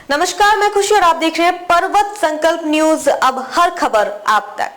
नमस्कार, मैं खुशी और आप देख रहे हैं पर्वत संकल्प न्यूज। अब हर खबर आप तक।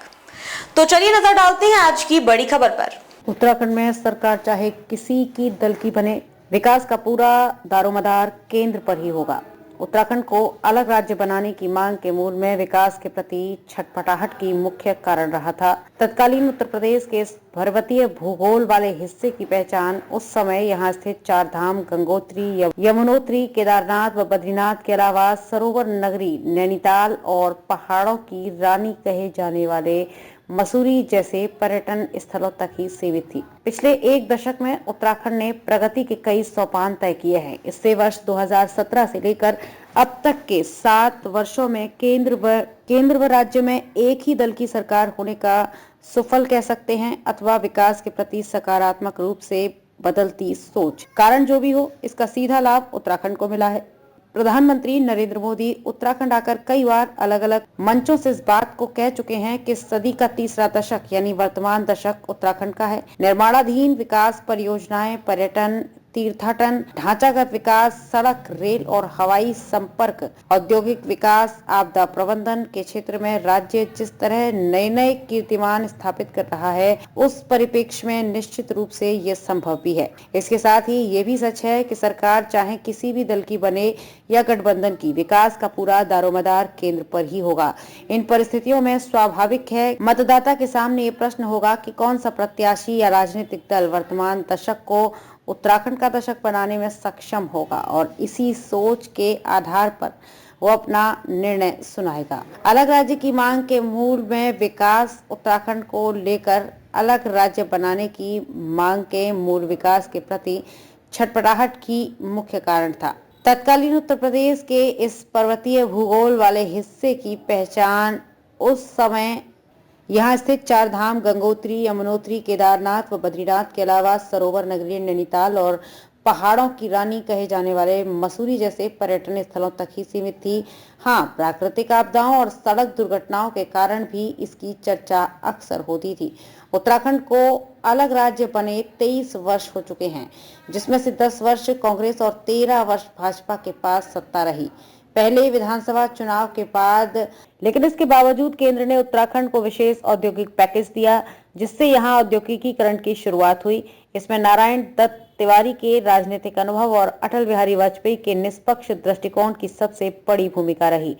तो चलिए नजर डालते हैं आज की बड़ी खबर पर। उत्तराखंड में सरकार चाहे किसी की दल की बने, विकास का पूरा दारोमदार केंद्र पर ही होगा। उत्तराखंड को अलग राज्य बनाने की मांग के मूल में विकास के प्रति छटपटाहट की मुख्य कारण रहा था। तत्कालीन उत्तर प्रदेश के पर्वतीय भूगोल वाले हिस्से की पहचान उस समय यहाँ स्थित चार धाम, गंगोत्री, यमुनोत्री, केदारनाथ व बद्रीनाथ के अलावा सरोवर नगरी नैनीताल और पहाड़ों की रानी कहे जाने वाले मसूरी जैसे पर्यटन स्थलों तक ही सीमित थी। पिछले एक दशक में उत्तराखंड ने प्रगति के कई सोपान तय किए हैं। इससे वर्ष 2017 से लेकर अब तक के 7 वर्षों में केंद्र व राज्य में एक ही दल की सरकार होने का सुफल कह सकते हैं, अथवा विकास के प्रति सकारात्मक रूप से बदलती सोच। कारण जो भी हो, इसका सीधा लाभ उत्तराखंड को मिला है। प्रधानमंत्री नरेंद्र मोदी उत्तराखंड आकर कई बार अलग अलग मंचों से इस बात को कह चुके हैं कि सदी का तीसरा दशक यानी वर्तमान दशक उत्तराखंड का है। निर्माणाधीन विकास परियोजनाएं, पर्यटन, तीर्थाटन, ढांचागत विकास, सड़क, रेल और हवाई संपर्क, औद्योगिक विकास, आपदा प्रबंधन के क्षेत्र में राज्य जिस तरह नए नए कीर्तिमान स्थापित कर रहा है, उस परिप्रेक्ष्य में निश्चित रूप से ये संभव भी है। इसके साथ ही ये भी सच है कि सरकार चाहे किसी भी दल की बने या गठबंधन की, विकास का पूरा दारोमदार केंद्र पर ही होगा। इन परिस्थितियों में स्वाभाविक है मतदाता के सामने ये प्रश्न होगा कि कौन सा प्रत्याशी या राजनीतिक दल वर्तमान दशक को उत्तराखंड का दशक बनाने में सक्षम होगा, और इसी सोच के आधार पर वो अपना निर्णय सुनाएगा। अलग राज्य की मांग के मूल में विकास, उत्तराखंड को लेकर अलग राज्य बनाने की मांग के मूल विकास के प्रति छटपटाहट की मुख्य कारण था। तत्कालीन उत्तर प्रदेश के इस पर्वतीय भूगोल वाले हिस्से की पहचान उस समय यहाँ स्थित चार धाम, गंगोत्री, यमुनोत्री, केदारनाथ व बद्रीनाथ के अलावा सरोवर नगरी नैनीताल और पहाड़ों की रानी कहे जाने वाले मसूरी जैसे पर्यटन स्थलों तक ही सीमित थी। हाँ, प्राकृतिक आपदाओं और सड़क दुर्घटनाओं के कारण भी इसकी चर्चा अक्सर होती थी। उत्तराखंड को अलग राज्य बने 23 वर्ष हो चुके हैं, जिसमें से 10 वर्ष कांग्रेस और 13 वर्ष भाजपा के पास सत्ता रही। पहले विधानसभा चुनाव के बाद, लेकिन इसके बावजूद केंद्र ने उत्तराखंड को विशेष औद्योगिक पैकेज दिया, जिससे यहाँ औद्योगिकीकरण की शुरुआत हुई। इसमें नारायण दत्त तिवारी के राजनीतिक अनुभव और अटल बिहारी वाजपेयी के निष्पक्ष दृष्टिकोण की सबसे बड़ी भूमिका रही।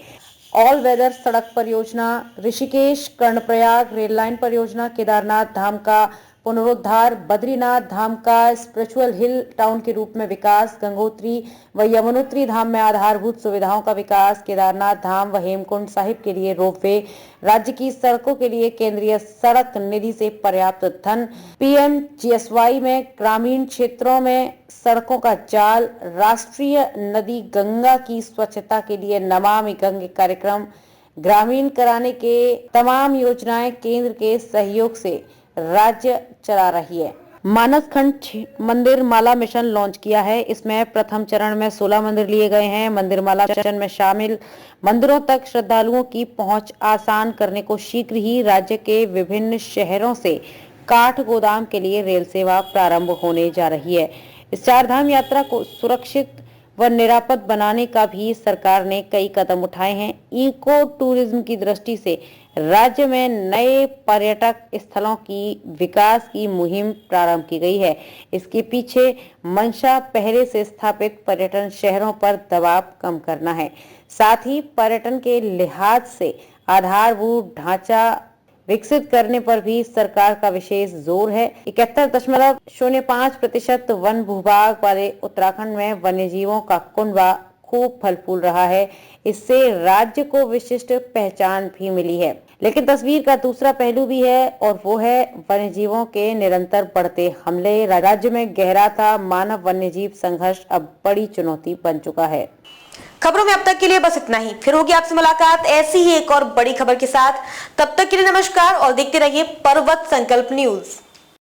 ऑल वेदर सड़क परियोजना, ऋषिकेश कर्णप्रयाग रेल लाइन परियोजना, केदारनाथ धाम का पुनरुद्धार, बद्रीनाथ धाम का स्पिरिचुअल हिल टाउन के रूप में विकास, गंगोत्री व यमुनोत्री धाम में आधारभूत सुविधाओं का विकास, केदारनाथ धाम व हेमकुंड साहिब के लिए रोपवे, राज्य की सड़कों के लिए केंद्रीय सड़क निधि से पर्याप्त धन, PMGSY में ग्रामीण क्षेत्रों में सड़कों का जाल, राष्ट्रीय नदी गंगा की स्वच्छता के लिए नमामि गंगे कार्यक्रम, ग्रामीण कराने के तमाम योजनाएं केंद्र के सहयोग से राज्य चला रही है। मानस खंड मंदिर माला मिशन लॉन्च किया है। इसमें प्रथम चरण में 16 मंदिर लिए गए हैं। मंदिर माला मिशन में शामिल मंदिरों तक श्रद्धालुओं की पहुंच आसान करने को शीघ्र ही राज्य के विभिन्न शहरों से काठ गोदाम के लिए रेल सेवा प्रारंभ होने जा रही है। इस चारधाम यात्रा को सुरक्षित व निरापद बनाने का भी सरकार ने कई कदम उठाए हैं। इको टूरिज्म की दृष्टि से राज्य में नए पर्यटक स्थलों की विकास की मुहिम प्रारंभ की गई है। इसके पीछे मंशा पहले से स्थापित पर्यटन शहरों पर दबाव कम करना है। साथ ही पर्यटन के लिहाज से आधारभूत ढांचा विकसित करने पर भी सरकार का विशेष जोर है। 71.05% वन भूभाग वाले उत्तराखंड में वन्यजीवों का कुनबा खूब फल फूल रहा है। इससे राज्य को विशिष्ट पहचान भी मिली है। लेकिन तस्वीर का दूसरा पहलू भी है, और वो है वन्यजीवों के निरंतर बढ़ते हमले। राज्य में गहराता मानव वन्यजीव संघर्ष अब बड़ी चुनौती बन चुका है। खबरों में अब तक के लिए बस इतना ही। फिर होगी आपसे मुलाकात ऐसी ही एक और बड़ी खबर के साथ। तब तक के लिए नमस्कार और देखते रहिए पर्वत संकल्प न्यूज।